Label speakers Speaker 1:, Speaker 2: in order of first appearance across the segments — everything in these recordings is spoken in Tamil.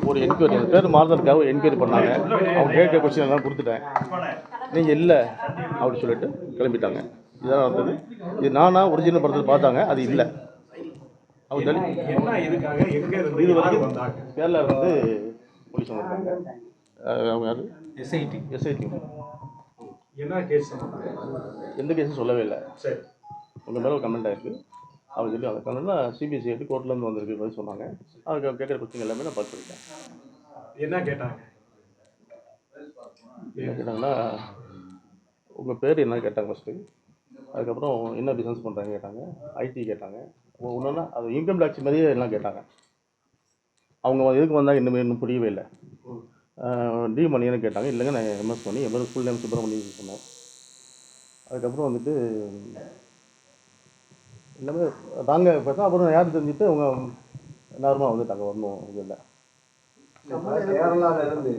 Speaker 1: ஒரு என்கொயரி என் பேர் மாறுதலுக்காக என்கொயரி பண்ணாங்க. அவங்க கேட்க கொஸ்டின் எல்லாம் கொடுத்துட்டேன். நீங்கள் இல்லை அப்படின்னு சொல்லிட்டு கிளம்பிட்டாங்க. இதான் நடந்தது. இது நானா ஒரிஜினல் படத்தில் பார்த்தாங்க, அது இல்லை. அவங்க இது வரைக்கும் கேரளா வந்து போலீஸ் வந்திருக்காங்க. அவங்க யார்? எஸ்ஐடி.
Speaker 2: என்ன கேஸ்?
Speaker 1: எந்த கேஸும் சொல்லவே இல்லை. சரி, உங்கள் மேலே ஒரு கமெண்ட் ஆயிருக்கு. அவங்க சொல்லி அந்த கமெண்ட்லாம் சிபிசிஐடி கோர்ட்லேருந்து வந்திருக்கு மாதிரி சொன்னாங்க. அதுக்கு கேட்குற கொஸ்டின் எல்லாமே நான் பார்த்துருக்கேன்.
Speaker 2: என்ன கேட்டாங்க?
Speaker 1: என்ன கேட்டாங்கன்னா, உங்கள் பேர் என்ன கேட்டாங்க ஃபஸ்ட்டு. அதுக்கப்புறம் என்ன பிஸ்னஸ் பண்ணுறாங்க கேட்டாங்க. ஐடி கேட்டாங்க. ஒன்றுன்னா அது இன்கம் டேக்ஸ் மாதிரியே எல்லாம் கேட்டாங்க. அவங்க எதுக்கு வந்தாங்க இன்னும் புரியவே இல்லை. டி மணின்னு கேட்டாங்க. இல்லைங்க நான் எம்எஸ் பண்ணி எம்எஸ் ஃபுல் நேம் சுப்பிரமணியன் சொன்னேன். அதுக்கப்புறம் வந்துட்டு எல்லாமே நாங்கள் பார்த்தா அப்புறம் யார் தெரிஞ்சுட்டு அவங்க நார்மலாக வந்துட்டாங்க. வரணும் இது இல்லை.
Speaker 3: கேரளாவிலேருந்து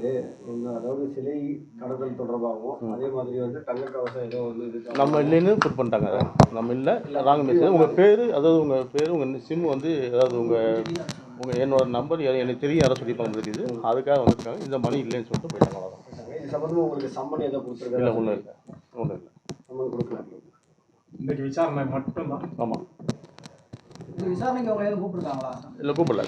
Speaker 3: அதாவது சிலை கடத்தல் தொடர்பாகவும் அதே மாதிரி வந்து தங்க கவசம் ஏதோ வந்து
Speaker 1: நம்ம இல்லைன்னு புட் பண்ணிட்டாங்க. நம்ம இல்லை ராங் மெசேஜ். உங்கள் பேர், அதாவது உங்கள் பேர், உங்கள் சிம் வந்து, அதாவது உங்கள் என்னோட நம்பர் எனக்கு தெரியும் யாரை சொல்லியிருப்பாங்க தெரியுது. அதுக்காக வந்துருக்காங்க. இந்த மணி இல்லைன்னு சொல்லிட்டு போயிட்டாங்க. அவ்வளோதான்.
Speaker 3: இது சம்பந்தமாக உங்களுக்கு சம்மன் எதாவது கொடுத்துருக்காங்க?
Speaker 1: இல்லை, ஒன்றும் இல்லை.
Speaker 3: சம்மன் கொடுக்கல.
Speaker 2: இன்னைக்கு விசாரணை மட்டும்தான்.
Speaker 1: ஆமாம்.
Speaker 4: விசாரணைக்கு அவங்க எதுவும் கூப்பிட்டுருக்காங்களா?
Speaker 1: இல்லை, கூப்பிடல.